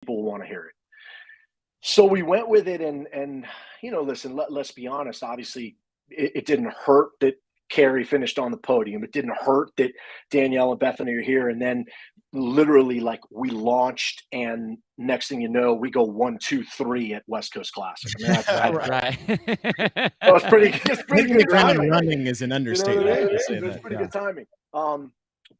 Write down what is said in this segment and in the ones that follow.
people want to hear it. So we went with it, and listen, let's be honest. Obviously, it didn't hurt that Carrie finished on the podium. It didn't hurt that Danielle and Bethany are here. And then literally, like, we launched, and next thing you know, we go 1, 2, 3 at West Coast Classic. I mean, Right. that was pretty. It's pretty Hitting the good ground timing. running is an You know what I understatement. mean? To say It's that, pretty yeah. good timing.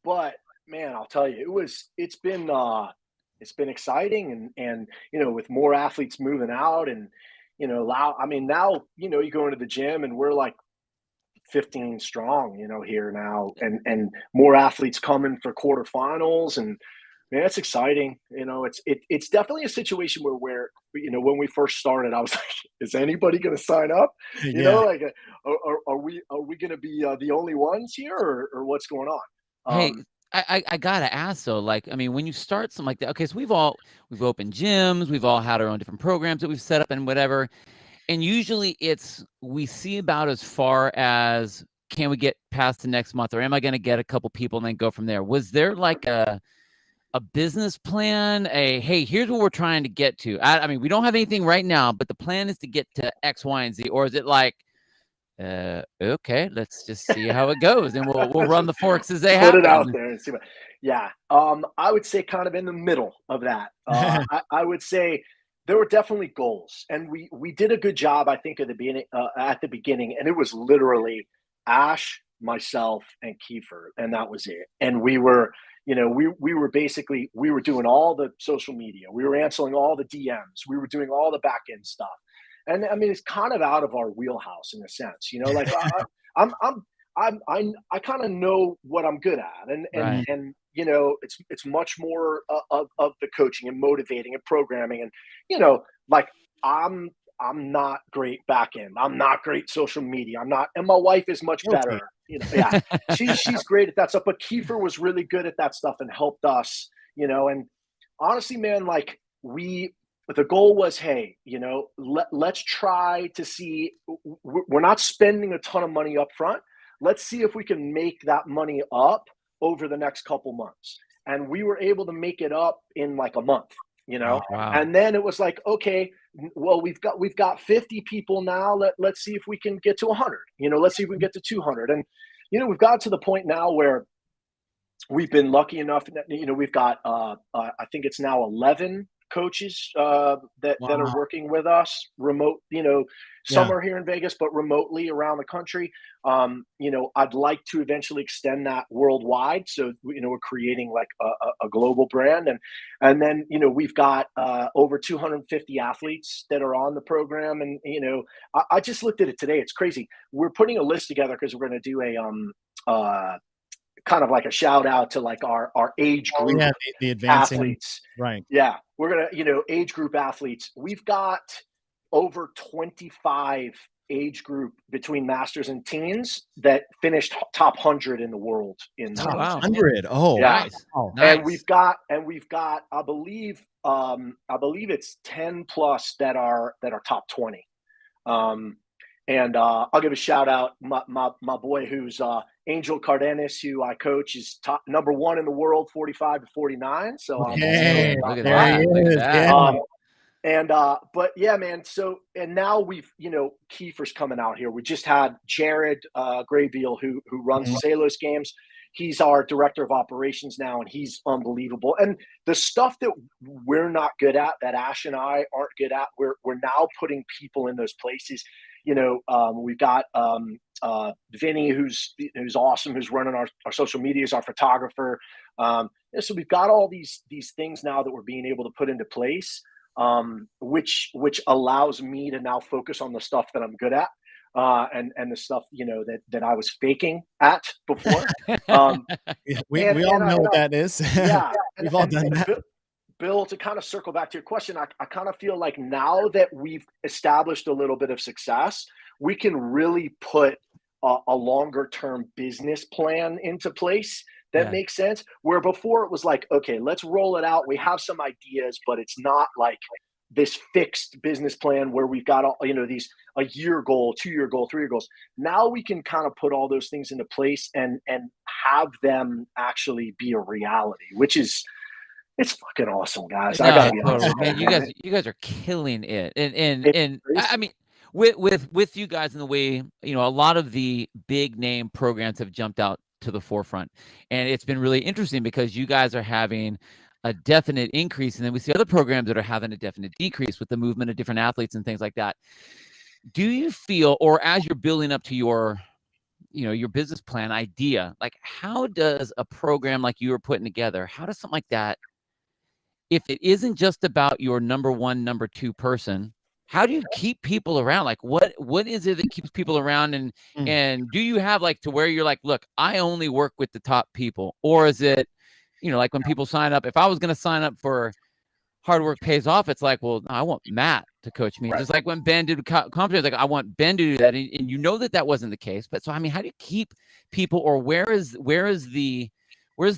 But man, I'll tell you, it's been exciting, and with more athletes moving out, and now, I mean, now, you go into the gym and we're like 15 strong, here now, and more athletes coming for quarterfinals, and man, it's exciting. It's definitely a situation where when we first started, I was like, is anybody going to sign up? Yeah. Like, are we going to be the only ones here, or what's going on? Hey, I gotta ask though, like, I mean, when you start something like that, okay, so we've opened gyms, we've all had our own different programs that we've set up and whatever. And usually we see about as far as, can we get past the next month, or am I going to get a couple people and then go from there? Was there like a business plan? Hey, here's what we're trying to get to. I mean, we don't have anything right now, but the plan is to get to X, Y, and Z. Or is it like, okay, let's just see how it goes, and we'll run the forks as they happen. Put it out there and see what. Yeah, I would say kind of in the middle of that. I would say there were definitely goals, and we did a good job, I think, at the beginning, and it was literally Ash, myself, and Kiefer, and that was it. And we were, we were basically, we were doing all the social media, we were answering all the DMs, we were doing all the back end stuff. And I mean, it's kind of out of our wheelhouse in a sense, like I'm I kind of know what I'm good at, Right. and it's much more of the coaching and motivating and programming, and like, I'm not great back end, I'm not great social media, I'm not, and my wife is much Guilty. better, yeah, she's great at that stuff, but Kiefer was really good at that stuff and helped us, and honestly, man, like, the goal was, hey, let's try to see, we're not spending a ton of money up front. Let's see if we can make that money up over the next couple months. And we were able to make it up in like a month, Wow. and then it was like, okay, well, we've got 50 people now. Let's see if we can get to 100, let's see if we can get to 200. And, we've got to the point now where we've been lucky enough that, we've got, I think it's now 11 coaches that are working with us remote. Some are here in Vegas, but remotely around the country. I'd like to eventually extend that worldwide. So, we're creating like a global brand, and then, we've got over 250 athletes that are on the program. And, I just looked at it today. It's crazy. We're putting a list together because we're going to do a kind of like a shout out to like our age group the advancing athletes. Right. Yeah, we're gonna, age group athletes. We've got over 25 age group between masters and teens that finished top 100 in the world in Top 2020. 100. Oh, Yeah. Nice. And we've got I believe it's 10 plus that are top 20. And I'll give a shout out, my boy who's Angel Cardenas, who I coach, is top number 1 in the world, 45 to 49. So look at that. But yeah, man. So, and now we've, Kiefer's coming out here. We just had Jared Graybeal, who runs the Salos games. He's our director of operations now, and he's unbelievable. And the stuff that we're not good at, that Ash and I aren't good at, we're now putting people in those places. We've got Vinny, who's awesome, who's running our social media, is our photographer. So we've got all these things now that we're being able to put into place, which allows me to now focus on the stuff that I'm good at. And the stuff, that I was faking at before. We all know what that is. Yeah. We've all done that. Bill, to kind of circle back to your question, I kind of feel like now that we've established a little bit of success, we can really put a longer term business plan into place that makes sense. Where before it was like, okay, let's roll it out. We have some ideas, but it's not like this fixed business plan where we've got all, these a year goal, 2-year goal, 3-year goals. Now we can kind of put all those things into place and have them actually be a reality, which is, It's fucking awesome, guys. I No, gotta be honest totally, with man. you, You guys are killing it, and It's I crazy. mean, with you guys in the way, you know, a lot of the big name programs have jumped out to the forefront, and it's been really interesting because you guys are having a definite increase, and then we see other programs that are having a definite decrease with the movement of different athletes and things like that. Do you feel, or as you're building up to your, you know, your business plan idea, like how does a program like you are putting together, how does something like that, if it isn't just about your number one, number two person, how do you keep people around? Like what is it that keeps people around? Mm. And do you have like to where you're like, look, I only work with the top people? Or is it, you know, like when people sign up, if I was going to sign up for hard work pays off, it's like, well, I want Matt to coach me. Right. Just like when Ben did competition, like I want Ben to do that. And you know that wasn't the case. But so, I mean, how do you keep people, or where's the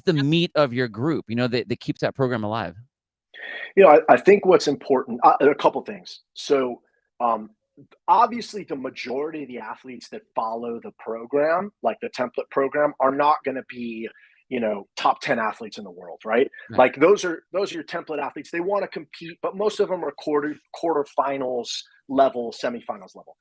meat of your group, you know, that keeps that program alive? You know, I think what's important, a couple things. So, um, obviously, the majority of the athletes that follow the program, like the template program, are not going to be, you know, top 10 athletes in the world, right? Right. Like those are your template athletes. They want to compete, but most of them are quarterfinals level, semifinals level.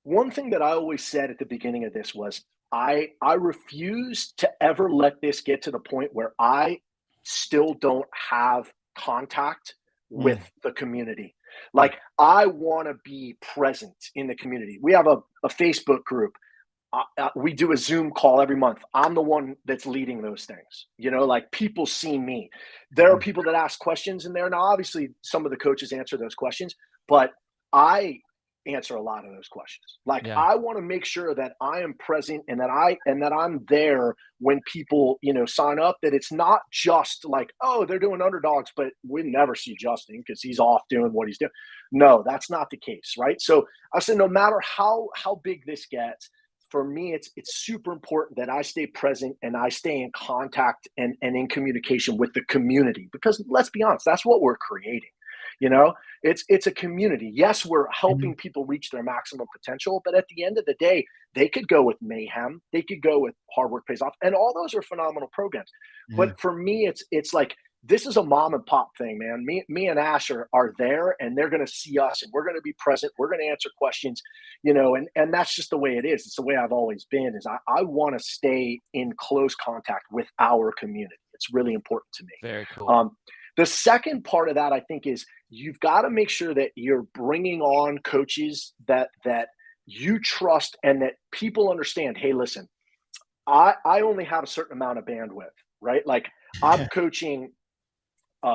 One thing that I always said at the beginning of this was I refuse to ever let this get to the point where I still don't have contact with Mm. the community. Mm. Like I want to be present in the community. We have a Facebook group. We do a Zoom call every month. I'm the one that's leading those things. You know, like people see me. There are Mhm. people that ask questions in there. Now, obviously, some of the coaches answer those questions, but I answer a lot of those questions. Like Yeah. I want to make sure that I am present and that I'm there when people, you know, sign up, that it's not just like, oh, they're doing underdogs, but we never see Justin because he's off doing what he's doing. No, that's not the case, right? So I said, no matter how big this gets, for me, it's super important that I stay present and I stay in contact and in communication with the community, because let's be honest, that's what we're creating. You know, it's a community. Yes, we're helping Mhm. people reach their maximum potential, but at the end of the day, they could go with Mayhem, they could go with Hard Work Pays Off, and all those are phenomenal programs. Mhm. But for me, it's like this is a mom and pop thing, man. Me and Ash are there, and they're going to see us, and we're going to be present. We're going to answer questions, you know, and that's just the way it is. It's the way I've always been. Is I want to stay in close contact with our community. It's really important to me. Very cool. Um, the second part of that, I think, is you've got to make sure that you're bringing on coaches that you trust and that people understand. Hey, listen, I only have a certain amount of bandwidth, right? Like I'm coaching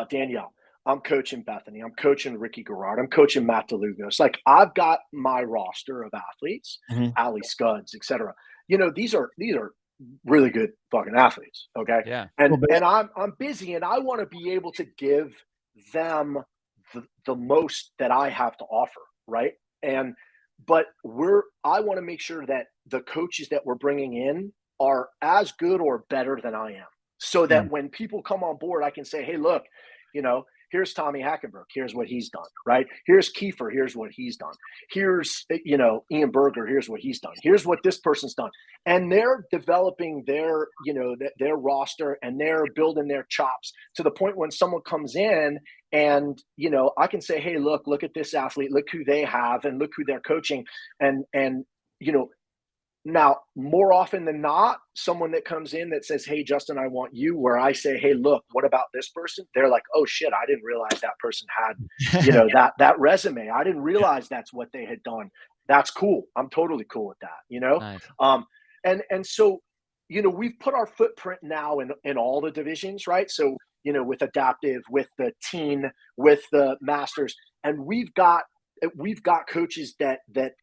Danielle. I'm coaching Bethany. I'm coaching Ricky Garrard. I'm coaching Matt DeLugos. Like I've got my roster of athletes, Mhm. Ali Scuds, etc. You know, these are really good fucking athletes. Okay. Yeah. Well, but And I'm busy and I want to be able to give them the most that I have to offer. Right. And but I want to make sure that the coaches that we're bringing in are as good or better than I am, so mm, that when people come on board, I can say, hey, look, you know, here's Tommy Hackenberg. Here's what he's done, right? Here's Kiefer. Here's what he's done. Here's, you know, Ian Berger. Here's what he's done. Here's what this person's done. And they're developing their, you know, their roster, and they're building their chops to the point when someone comes in and, you know, I can say, hey, look at this athlete. Look who they have and look who they're coaching. And, you know, now, more often than not, someone that comes in that says, hey, Justin, I want you, where I say, hey, look, what about this person? They're like, oh shit, I didn't realize that person had, you know, yeah. that resume. I didn't realize that's what they had done. That's cool. I'm totally cool with that, you know? Nice. And so, you know, we've put our footprint now in all the divisions, right? So, you know, with adaptive, with the teen, with the masters, and we've got coaches that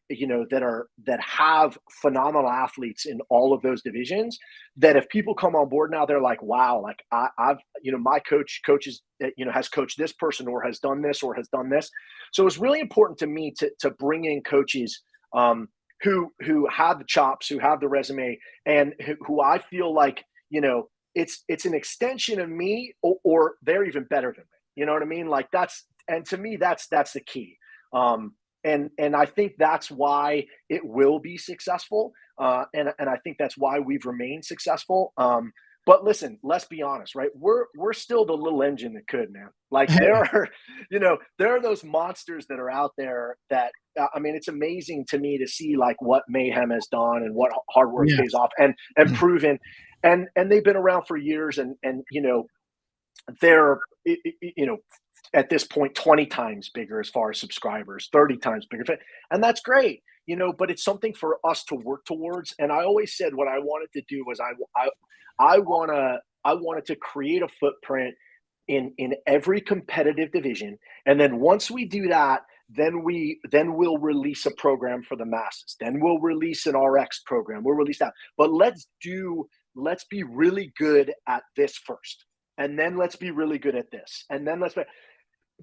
you know that have phenomenal athletes in all of those divisions, that if people come on board now, they're like, wow, like I've, you know, my coaches that, you know, has coached this person or has done this or has done this. So it's really important to me to bring in coaches who have the chops, who have the resume, and who I feel like, you know, it's an extension of me, or they're even better than me. You know what I mean? Like and to me, that's the key. Um, and I think that's why it will be successful. And I think that's why we've remained successful. But listen, let's be honest, right? We're still the little engine that could, man. Like there are, there are those monsters that are out there that I mean, it's amazing to me to see like what Mayhem has done and what hard work Yeah. pays off and proven, and they've been around for years, and they're at this point 20 times bigger as far as subscribers, 30 times bigger, and that's great. But it's something for us to work towards. And I always said what I wanted to do was I wanted to create a footprint in every competitive division, and then once we do that, then we'll release a program for the masses. Then we'll release an RX program. We'll release that. But let's be really good at this first, and then let's be really good at this, and then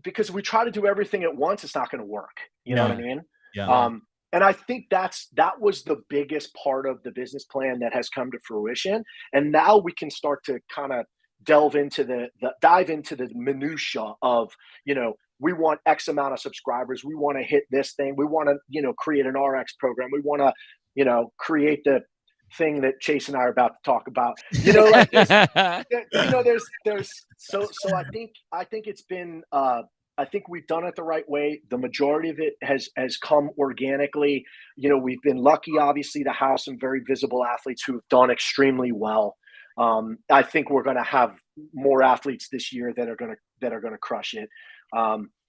because we try to do everything at once, it's not going to work. You know what I mean? Yeah. And I think that was the biggest part of the business plan that has come to fruition. And now we can start to kind of dive into the minutia of, we want X amount of subscribers. We want to hit this thing. We want to, create an RX program. We want to, create the thing that Chase and I are about to talk about. Like there's so I think it's been I think we've done it the right way. The majority of it has come organically. We've been lucky, obviously, to have some very visible athletes who have done extremely well. I think we're going to have more athletes this year that are going to crush it.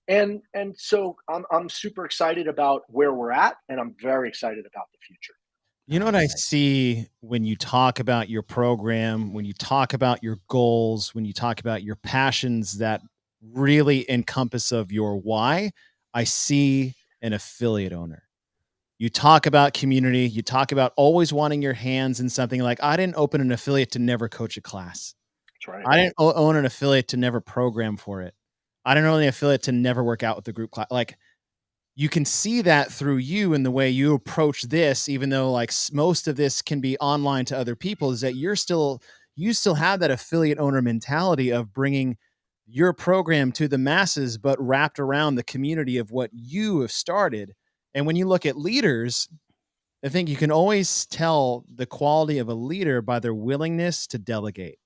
And so I'm super excited about where we're at, and I'm very excited about the future. You know what I see when you talk about your program, when you talk about your goals, when you talk about your passions that really encompass of your why? I see an affiliate owner. You talk about community, you talk about always wanting your hands in something. Like, I didn't open an affiliate to never coach a class. That's right. I didn't own an affiliate to never program for it. I didn't own an affiliate to never work out with the group class. Like, you can see that through you and the way you approach this, even though like most of this can be online to other people, is that you still have that affiliate owner mentality of bringing your program to the masses, but wrapped around the community of what you have started. And when you look at leaders, I think you can always tell the quality of a leader by their willingness to delegate,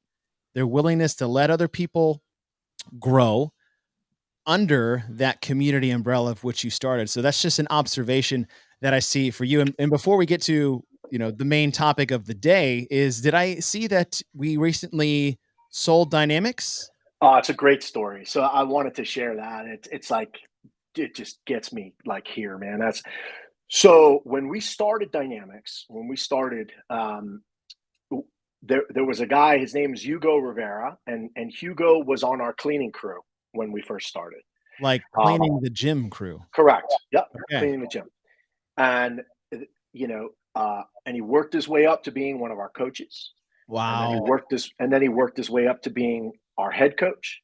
their willingness to let other people grow under that community umbrella of which you started. So that's just an observation that I see for you. And before we get to, the main topic of the day is, did I see that we recently sold Dynamics? Oh, it's a great story. So I wanted to share that. It's like, it just gets me like here, man. So when we started Dynamics, there was a guy, his name is Hugo Rivera, and Hugo was on our cleaning crew when we first started. Like cleaning the gym crew. Correct. Yep. Okay. Cleaning the gym. And, and he worked his way up to being one of our coaches. Wow. And then he worked his way up to being our head coach.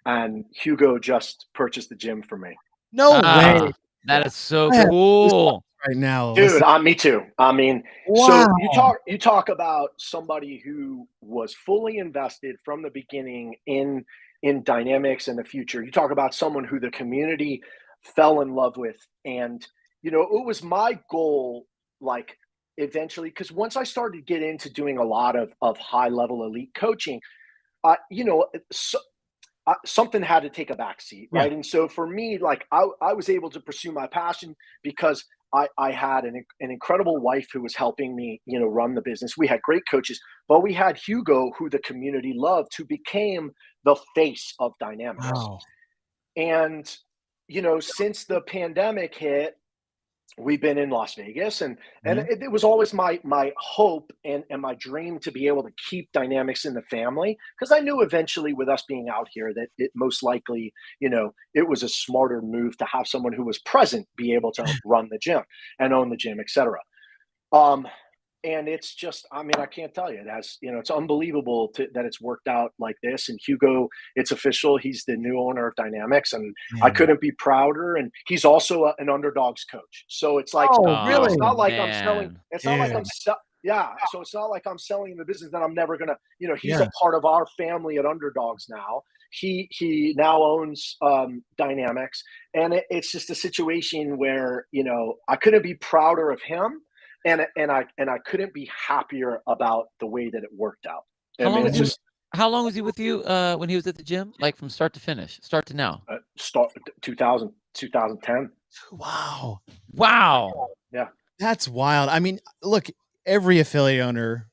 And Hugo just purchased the gym for me. No way. That is so cool. Right now, dude. Me too. I mean, wow. So you talk about somebody who was fully invested from the beginning in Dynamics and the future. You talk about someone who the community fell in love with. And, it was my goal, like, eventually, because once I started to get into doing a lot of high level elite coaching, something had to take a back seat, right? Yeah. And so for me, like, I was able to pursue my passion because I had an incredible wife who was helping me, run the business. We had great coaches, but we had Hugo, who the community loved, who became the face of Dynamics. Wow. And, since the pandemic hit, we've been in Las Vegas, and it was always my hope and my dream to be able to keep Dynamics in the family, because I knew eventually with us being out here that it most likely, it was a smarter move to have someone who was present be able to run the gym and own the gym, etc. And it's just, I mean, I can't tell you, it has, it's unbelievable that it's worked out like this. And Hugo, it's official, he's the new owner of Dynamics, and I couldn't be prouder. And he's also an Underdogs coach. So it's like, really? It's not like I'm selling, so it's not like I'm selling the business that I'm never going to, he's a part of our family at Underdogs now. He now owns Dynamics, and it's just a situation where, I couldn't be prouder of him. And I couldn't be happier about the way that it worked out. How long mean, was it's he? just How long was he with you when he was at the gym? Like from start to finish, start to now? start 2010. Wow. Wow. Yeah. That's wild. I mean, look, every affiliate owner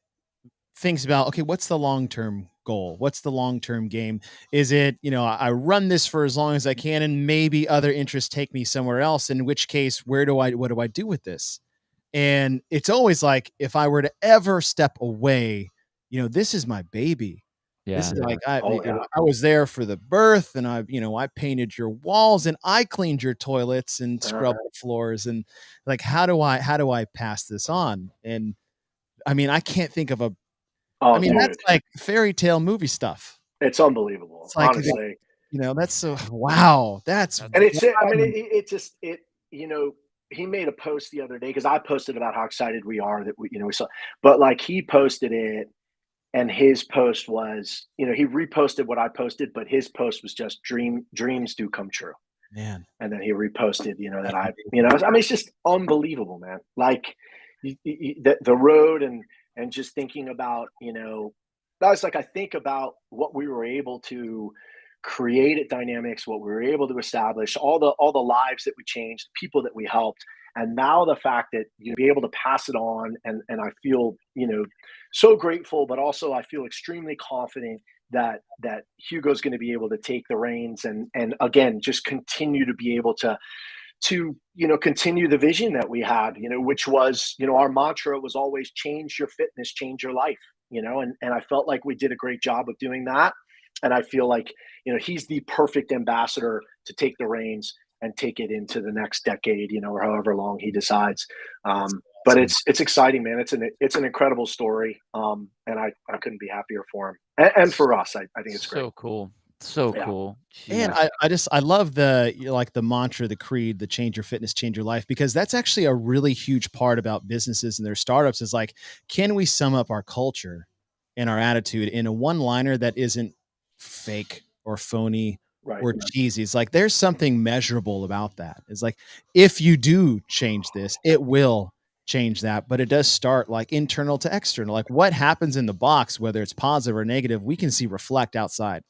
thinks about, okay, what's the long-term goal? What's the long-term game? Is it, I run this for as long as I can and maybe other interests take me somewhere else, in which case, what do I do with this? And it's always like, if I were to ever step away, this is my baby. This Yeah. is like, Oh yeah. I was there for the birth, and I painted your walls and I cleaned your toilets and scrubbed the floors, and like, how do I pass this on? And I mean, I can't think of Oh, that's dude, like fairy tale movie stuff. it's unbelievable, It's like, honestly. that's so, wow. That's And it's, I mean, wild. it just, he made a post the other day because I posted about how excited we are that we saw, but like he posted it, and his post was, he reposted what I posted, but his post was just dreams do come true. Man. And then he reposted, that I mean, it's just unbelievable, man. Like the road and just thinking about, that was like, I think about what we were able to create at Dynamics, what we were able to establish, all the lives that we changed, people that we helped. And now the fact that you be able to pass it on, and I feel, so grateful, but also I feel extremely confident that Hugo's going to be able to take the reins and again just continue to be able to continue the vision that we had, which was, our mantra was always change your fitness, change your life, and I felt like we did a great job of doing that. And I feel like, he's the perfect ambassador to take the reins and take it into the next decade, or however long he decides. But it's exciting, man. It's an incredible story. And I couldn't be happier for him and for us. I think it's great. So cool. So Yeah. cool. And Jeez. I love like the mantra, the creed, the change your fitness, change your life, because that's actually a really huge part about businesses and their startups is like, can we sum up our culture and our attitude in a one-liner that isn't fake or phony Right. or cheesy? It's like, there's something measurable about that. It's like, if you do change this, it will change that, but it does start like internal to external. Like what happens in the box, whether it's positive or negative, we can see reflect outside.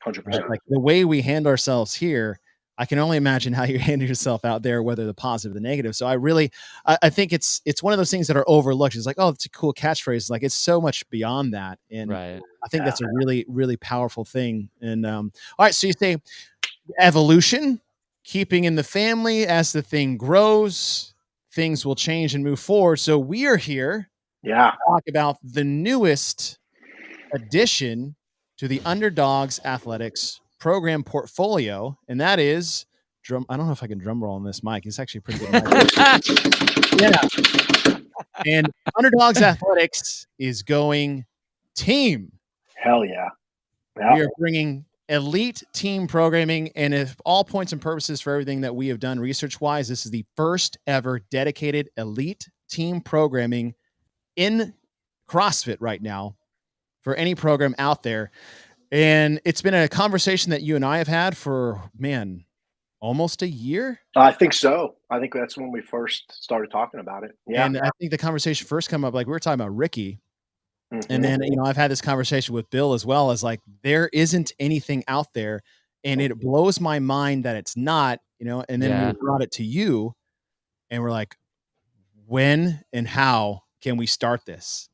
100%. Like the way we handle ourselves here, I can only imagine how you handle yourself out there, whether the positive or the negative. So I think it's one of those things that are overlooked. It's like, oh, it's a cool catchphrase. Like it's so much beyond that. And Right. I think that's a really, really powerful thing. And all right. So you say evolution, keeping in the family as the thing grows, things will change and move forward. So we are here to talk about the newest addition to the Underdogs Athletics program portfolio, and that is I don't know if I can drum roll on this mic. It's actually a pretty good mic. Yeah. And Underdogs Athletics is going team. Hell yeah. We are bringing elite team programming, and if all points and purposes for everything that we have done research-wise, this is the first ever dedicated elite team programming in CrossFit right now for any program out there. And it's been a conversation that you and I have had for, almost a year. I think so. I think that's when we first started talking about it. Yeah. And I think the conversation first came up, like we were talking about Ricky. And then, I've had this conversation with Bill as well, as like, there isn't anything out there, and it blows my mind that it's not, and then we brought it to you and we're like, when and how can we start this?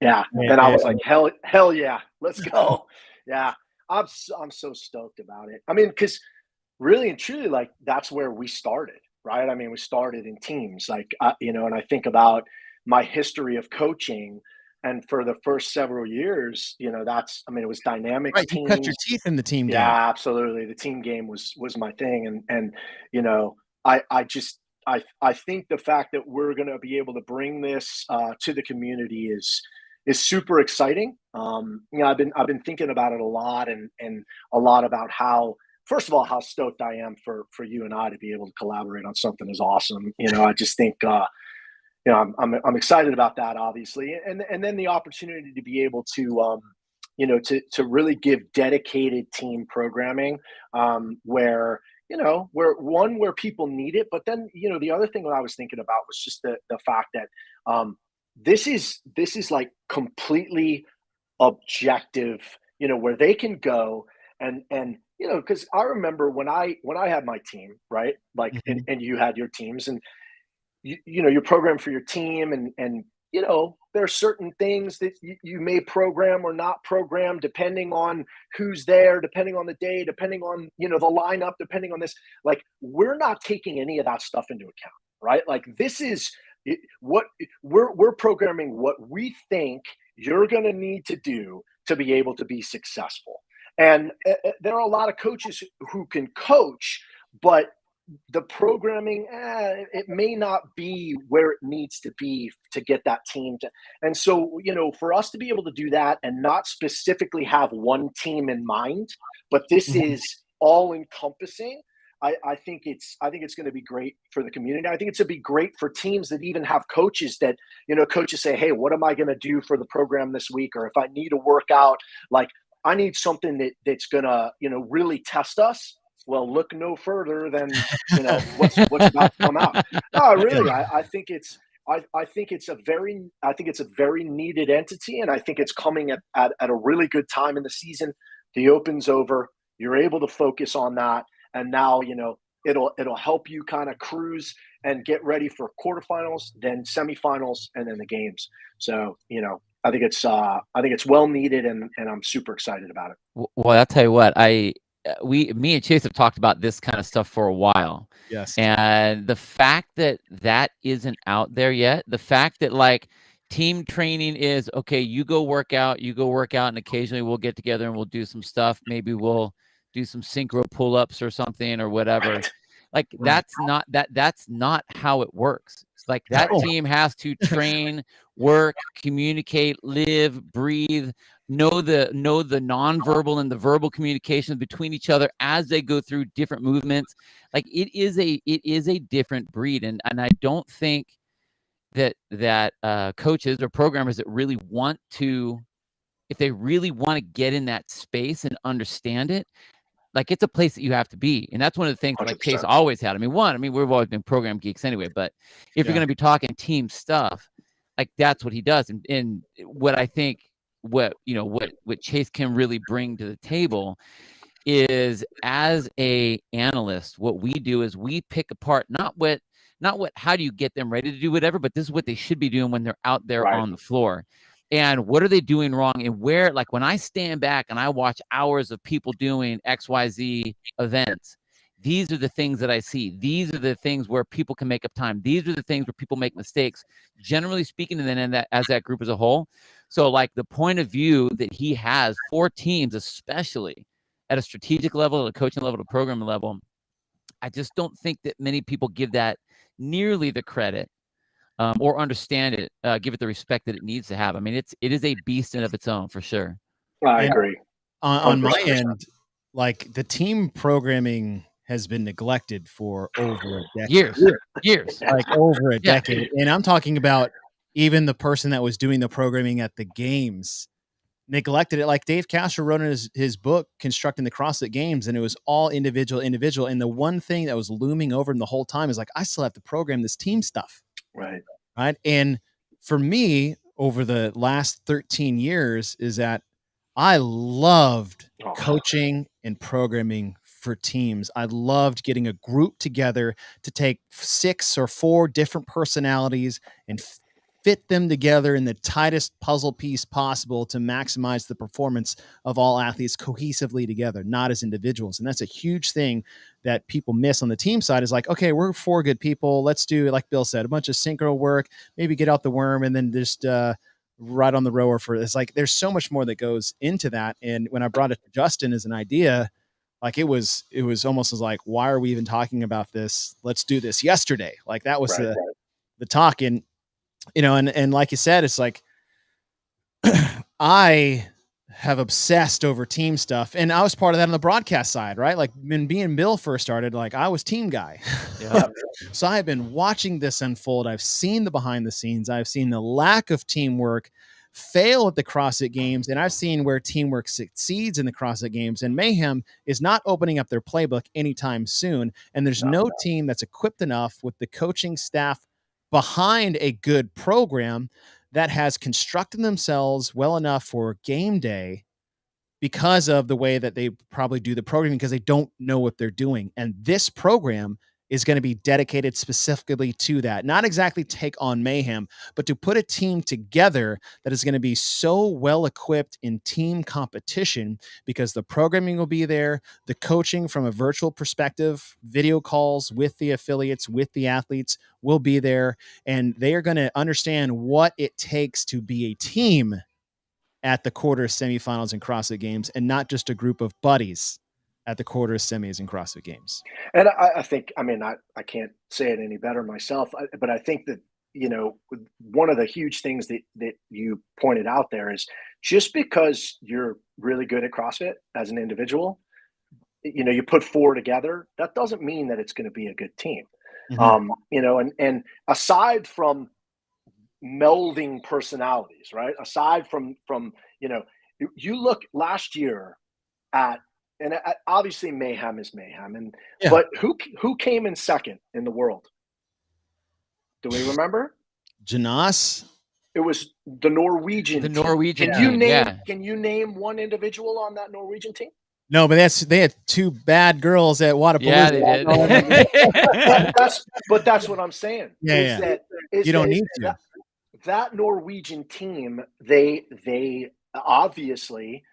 Yeah. And I was like, hell yeah, let's go. Yeah. I'm so stoked about it. I mean, because really and truly, like that's where we started, right? I mean, we started in teams, like, and I think about my history of coaching. And for the first several years, it was dynamics. Right, you cut your teeth in the team game. Yeah, absolutely. The team game was my thing. And I think the fact that we're going to be able to bring this to the community is super exciting. I've been thinking about it a lot and a lot about how, first of all, how stoked I am for you and I to be able to collaborate on something as awesome. I just think, I'm excited about that, obviously. And then the opportunity to be able to, to really give dedicated team programming, where people need it. But then, the other thing that I was thinking about was just the fact that this is like completely objective, where they can go and because I remember when I had my team, right? Like, Mhm. and you had your teams, and you program for your team, and there are certain things that you may program or not program depending on who's there, depending on the day, depending on the lineup, depending on this. Like, we're not taking any of that stuff into account, right? Like, this is what we're programming, what we think you're going to need to do to be able to be successful. And there are a lot of coaches who can coach, but the programming, it may not be where it needs to be to get that team to. And so, for us to be able to do that and not specifically have one team in mind, but this Mhm. is all encompassing. I think it's going to be great for the community. I think it's going to be great for teams that even have coaches that, coaches say, hey, what am I going to do for the program this week? Or if I need to work out, like, I need something that's going to, really test us. Well, look no further than what's about to come out. No, really, Yeah. I think it's I think it's a very needed entity, and I think it's coming at a really good time in the season. The Open's over. You're able to focus on that, and now it'll help you kind of cruise and get ready for quarterfinals, then semifinals, and then the games. So I think it's well needed, and I'm super excited about it. Well, I'll tell you what, me and Chase have talked about this kind of stuff for a while. Yes. And the fact that that isn't out there yet, the fact that like team training is okay, you go work out, and occasionally we'll get together and we'll do some stuff. Maybe we'll do some synchro pull-ups or something or whatever. Right. Like Right. that's not how it works. Like that No. team has to train, work, communicate, live, breathe, know the nonverbal and the verbal communication between each other as they go through different movements. Like it is a different breed, and I don't think that coaches or programmers that really want to, if they really want to get in that space and understand it, like it's a place that you have to be. And that's one of the things that like Chase 100%. always had. I mean, we've always been program geeks anyway, but if you're Yeah. going to be talking team stuff, like that's what he does. And what I think, what Chase can really bring to the table is, as a analyst, what we do is we pick apart not what how do you get them ready to do whatever, but this is what they should be doing when they're out there Right. on the floor. And what are they doing wrong? And where, like when I stand back and I watch hours of people doing XYZ events, these are the things that I see. These are the things where people can make up time. These are the things where people make mistakes, generally speaking, and then in that, as that group as a whole. So like the point of view that he has for teams, especially at a strategic level, at a coaching level, at a programming level, I just don't think that many people give that nearly the credit, or understand it, give it the respect that it needs to have. I mean, it is a beast in of its own for sure. I And agree. on my 100%. end, like the team programming has been neglected for over a decade. Years. Like over a Yeah. decade. And I'm talking about even the person that was doing the programming at the games neglected it. Like Dave Castro wrote in his book, Constructing the CrossFit Games, and it was all individual. And the one thing that was looming over him the whole time is like, I still have to program this team stuff. Right. Right. And for me, over the last 13 years, is that I loved coaching and programming for teams. I loved getting a group together to take 6 or 4 different personalities and fit them together in the tightest puzzle piece possible to maximize the performance of all athletes cohesively together, not as individuals. And that's a huge thing that people miss on the team side, is like, okay, we're 4 good people. Let's do, like Bill said, a bunch of synchro work, maybe get out the worm and then just right on the rower for this. Like there's so much more that goes into that. And when I brought it to Justin as an idea, like it was almost as like, why are we even talking about this? Let's do this yesterday. Like that was Right. the talk. And, and like you said, it's like, I have obsessed over team stuff, and I was part of that on the broadcast side, right? Like when being Bill first started, like I was team guy. Yeah. So I've been watching this unfold. I've seen the behind the scenes. I've seen the lack of teamwork fail at the CrossFit Games, and I've seen where teamwork succeeds in the CrossFit Games. And Mayhem is not opening up their playbook anytime soon. And there's no team that's equipped enough with the coaching staff behind a good program that has constructed themselves well enough for game day because of the way that they probably do the programming, because they don't know what they're doing. And this program is going to be dedicated specifically to that. Not exactly take on mayhem, but to put a team together that is going to be so well equipped in team competition, because the programming will be there, the coaching from a virtual perspective, video calls with the affiliates, with the athletes will be there, and they are going to understand what it takes to be a team at the quarter, semifinals, and CrossFit Games, and not just a group of buddies at the quarter, semis, and CrossFit Games. And I think, I mean, I can't say it any better myself, but I think that, you know, one of the huge things that you pointed out there is, just because you're really good at CrossFit as an individual, you know, you put four together, that doesn't mean that it's going to be a good team. You know, and aside from melding personalities, right? Aside from, you know, you look last year at, and obviously mayhem is mayhem, and but who came in second in the world? Do we remember? Janas. It was the Norwegian. The Norwegian team. team. Can you name one individual on that Norwegian team? No, but they had two bad girls at Wadapalooza. Yeah, they did. That's what I'm saying. You don't need to. That Norwegian team, they obviously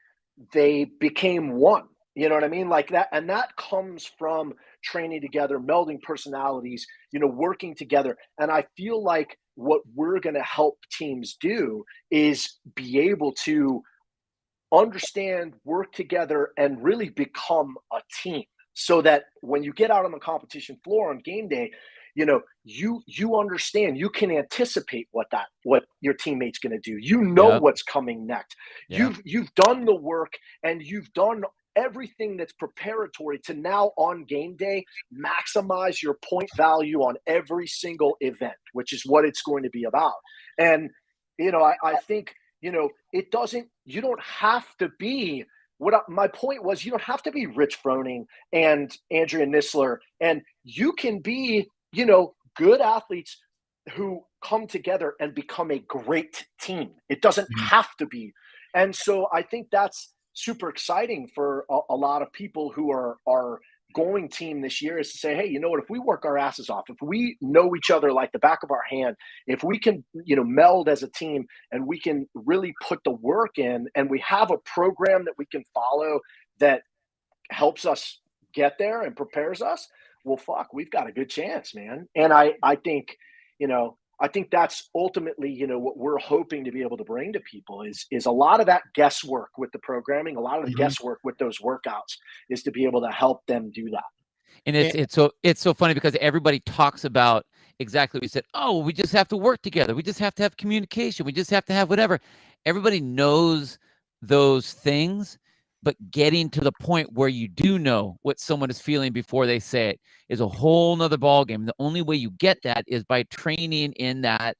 they became one. You know what I mean? Like that, and that comes from training together, melding personalities, you know, working together. And I feel like what we're going to help teams do is be able to understand, work together, and really become a team, so that when you get out on the competition floor on game day, you know, you understand, you can anticipate what your teammate's going to do. You know what's coming next. You've done the work, and you've done everything that's preparatory to now on game day maximize your point value on every single event, which is what it's going to be about. And, you know, I think, you know, you don't have to be, my point was, you don't have to be Rich Froning and Andrea Nisler, and you can be, you know, good athletes who come together and become a great team. It doesn't have to be. And so I think that's super exciting for a lot of people who are going team this year, is to say, hey, you know what, if we work our asses off, if we know each other like the back of our hand, if we can, you know, meld as a team, and we can really put the work in, and we have a program that we can follow that helps us get there and prepares us, well, fuck, we've got a good chance, man. And I think, you know, I think that's ultimately, you know, what we're hoping to be able to bring to people is a lot of that guesswork with the programming, a lot of the guesswork with those workouts, is to be able to help them do that. And it's so funny, because everybody talks about exactly what you said. Oh, we just have to work together. We just have to have communication. We just have to have whatever. Everybody knows those things, but getting to the point where you do know what someone is feeling before they say it is a whole nother ballgame. The only way you get that is by training in that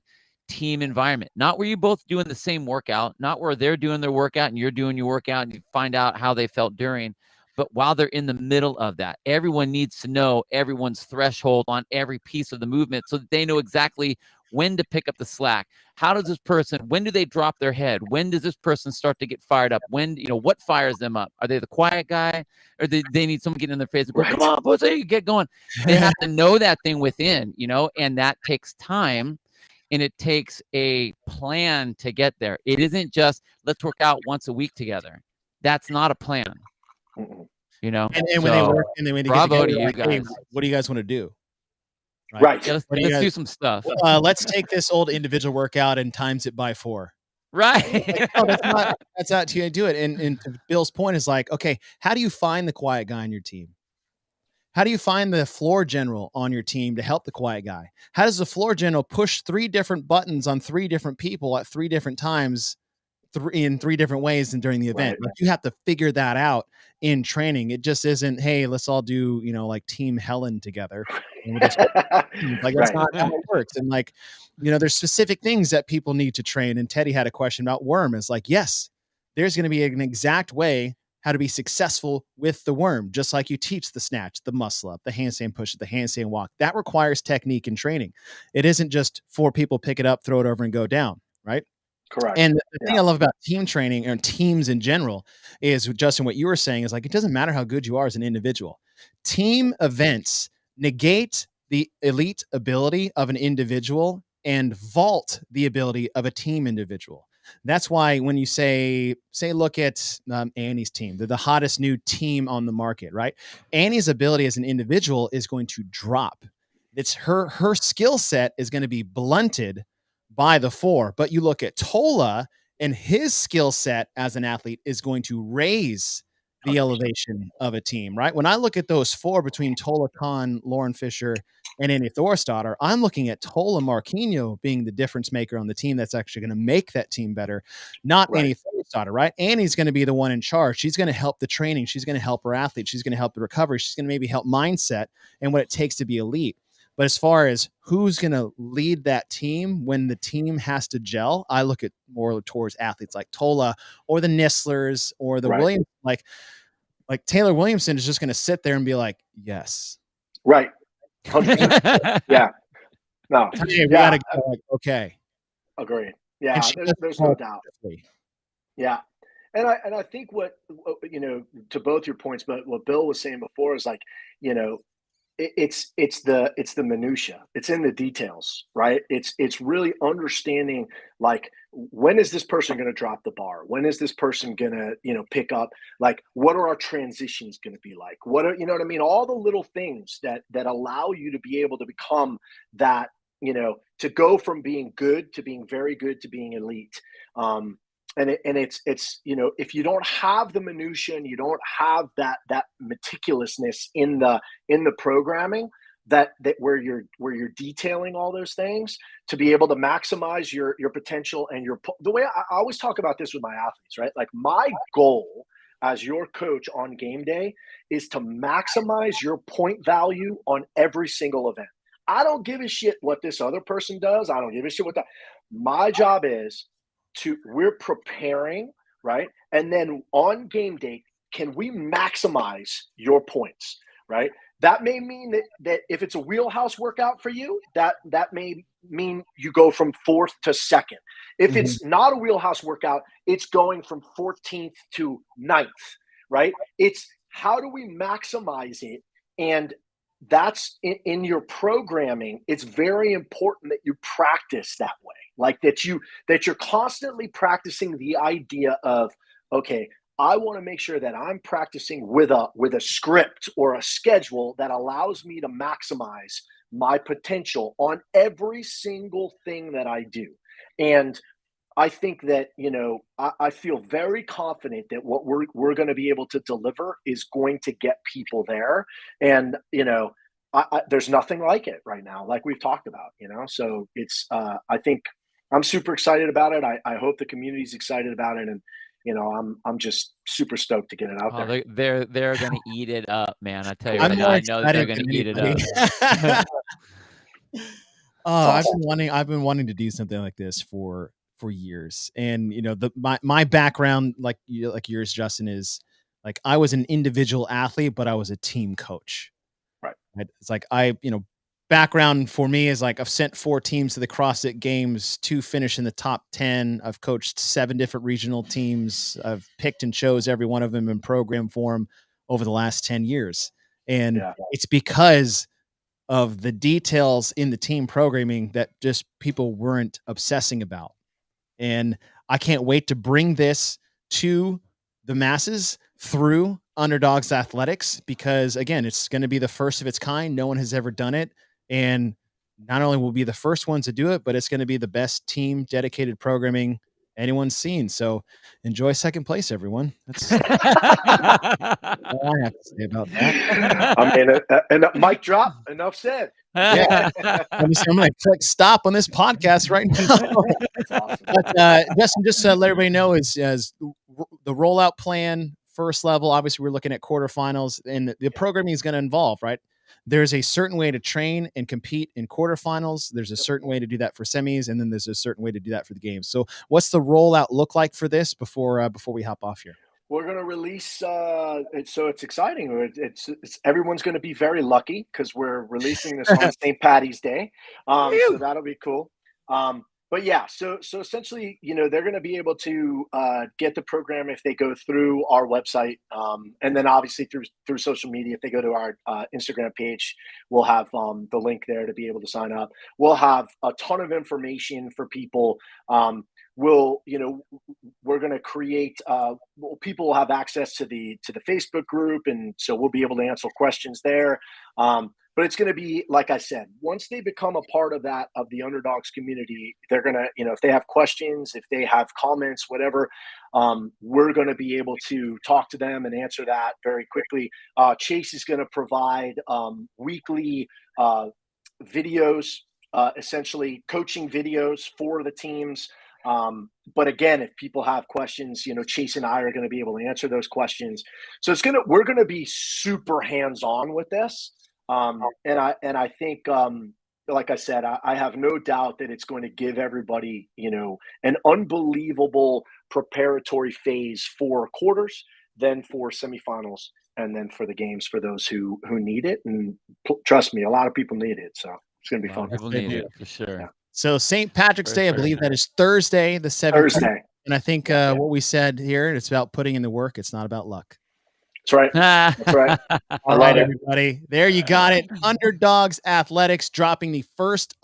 team environment, not where you're both doing the same workout, not where they're doing their workout and you're doing your workout and you find out how they felt during, but while they're in the middle of that. Everyone needs to know everyone's threshold on every piece of the movement, so that they know exactly when to pick up the slack. How does this person, when do they drop their head? When does this person start to get fired up? When, you know, what fires them up? Are they the quiet guy, or they need someone getting in their face and go, come on, pussy, get going. They have to know that thing within, you know, and that takes time, and it takes a plan to get there. It isn't just, let's work out once a week together. That's not a plan, you know? And when they work, and then when they bravo get together, to you like, guys. hey, what do you guys want to do? Right. Yeah, let's do some stuff. Let's take this old individual workout and times it by 4. Right. Like, no, that's not to do it. And to Bill's point is like, okay, how do you find the quiet guy on your team? How do you find the floor general on your team to help the quiet guy? How does the floor general push 3 different buttons on 3 different people at 3 different times, in 3 different ways and during the event? Right. Like, you have to figure that out in training. It just isn't, hey, let's all do, you know, like Team Helen together. And we just, like, that's not how it works. And like, you know, there's specific things that people need to train. And Teddy had a question about worm. It's like, yes, there's going to be an exact way how to be successful with the worm, just like you teach the snatch, the muscle up, the handstand push, the handstand walk. That requires technique and training. It isn't just 4 people pick it up, throw it over, and go down. right? Correct. And the thing I love about team training and teams in general is, Justin, what you were saying is like, it doesn't matter how good you are as an individual. Team events negate the elite ability of an individual and vault the ability of a team individual. That's why when you say, look at Annie's team, they're the hottest new team on the market, right? Annie's ability as an individual is going to drop. It's her skill set is going to be blunted by the 4. But you look at Tola, and his skill set as an athlete is going to raise the 100%. elevation of a team, right? When I look at those 4 between Tola Khan, Lauren Fisher, and Annie Thorstadter, I'm looking at Tola Marquinhos being the difference maker on the team that's actually going to make that team better, not Right. Annie Thorstadter, right? Annie's going to be the one in charge. She's going to help the training. She's going to help her athletes. She's going to help the recovery. She's going to maybe help mindset and what it takes to be elite. But as far as who's going to lead that team when the team has to gel, I look at more towards athletes like Tola or the Nisslers or the Right. Williams. Like Taylor Williamson is just going to sit there and be like, yes. Right. 100%. Yeah. No. Hey, we got to go. Like, okay. Agreed. Yeah. There's no doubt. Yeah. And I think what, to both your points, but what Bill was saying before is like, it's the minutia. It's in the details, right? It's really understanding, like, when is this person going to drop the bar? When is this person going to, pick up? Like, what are our transitions going to be like? What are, you know what I mean? All the little things that allow you to be able to become that, to go from being good to being very good to being elite. And it's if you don't have the minutia and you don't have that meticulousness in the programming that where you're detailing all those things to be able to maximize your potential and the way I always talk about this with my athletes, right? Like, my goal as your coach on game day is to maximize your point value on every single event. I don't give a shit what this other person does. I don't give a shit what that. My job is we're preparing, right? And then on game day, can we maximize your points, right? That may mean that if it's a wheelhouse workout for you, that may mean you go from 4th to 2nd. If it's not a wheelhouse workout, it's going from 14th to 9th, right? It's how do we maximize it? And that's in your programming. It's very important that you practice that way, like that you're constantly practicing the idea of, okay, I want to make sure that I'm practicing with a script or a schedule that allows me to maximize my potential on every single thing that I do. And I think that, I feel very confident that what we're going to be able to deliver is going to get people there. And, there's nothing like it right now, like we've talked about, so it's, I think I'm super excited about it. I hope the community's excited about it. And, I'm just super stoked to get it out there. They're going to eat it up, man. I tell you I'm right now, I know that they're going to eat it up. Awesome. I've been wanting to do something like this for years. And my background, like yours, Justin, is like I was an individual athlete, but I was a team coach. Right. It's like background for me is like I've sent 4 teams to the CrossFit Games, 2 finish in the top 10. I've coached 7 different regional teams. I've picked and chose every one of them in program form over the last 10 years. And it's because of the details in the team programming that just people weren't obsessing about. And I can't wait to bring this to the masses through Underdogs Athletics, because again, it's going to be the first of its kind. No one has ever done it. And not only will be the first ones to do it, but it's going to be the best team dedicated programming anyone's seen. So enjoy second place, everyone. That's all I have to say about that. I mean, and mic drop, enough said. Yeah. I'm going to click stop on this podcast right now. That's awesome. But, Justin, just to let everybody know, is the rollout plan, first level, obviously we're looking at quarterfinals, and the programming is going to involve, right? There's a certain way to train and compete in quarterfinals. There's a certain way to do that for semis, and then there's a certain way to do that for the games. So what's the rollout look like for this before we hop off here? We're going to release, so it's exciting. It's everyone's going to be very lucky because we're releasing this on St. Patty's Day. So that'll be cool. but yeah, so essentially, they're going to be able to get the program if they go through our website, and then obviously through social media. If they go to our Instagram page, we'll have the link there to be able to sign up. We'll have a ton of information for people. We're going to create. People will have access to the Facebook group, and so we'll be able to answer questions there. But it's going to be, like I said, once they become a part of the Underdogs community, they're going to, if they have questions, if they have comments, whatever, we're going to be able to talk to them and answer that very quickly. Chase is going to provide weekly videos, essentially coaching videos for the teams. But again, if people have questions, Chase and I are going to be able to answer those questions. So we're going to be super hands-on with this. And I think, like I said, I have no doubt that it's going to give everybody, an unbelievable preparatory phase for quarters, then for semifinals, and then for the games for those who need it. And trust me, a lot of people need it. So it's going to be fun. People need it for sure. Yeah. So St. Patrick's Day, I believe that is Thursday, the 7th. Thursday. And I think what we said here, it's about putting in the work. It's not about luck. That's right. That's right. All right, everybody. There you got it. Underdogs Athletics dropping the first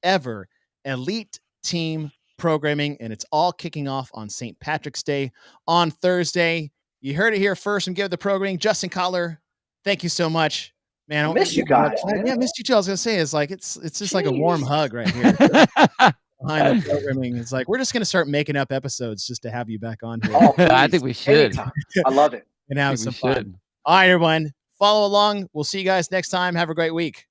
ever elite team programming, and it's all kicking off on St. Patrick's Day on Thursday. You heard it here first from Give the Programming. Justin Cotler, thank you so much. Man, I miss you guys. Yeah, I missed you too. I was gonna say it's just like a warm hug right here. Behind the programming, it's like we're just gonna start making up episodes just to have you back on here. Oh, I think we should. Anytime. I love it. And have some fun. All right, everyone. Follow along. We'll see you guys next time. Have a great week.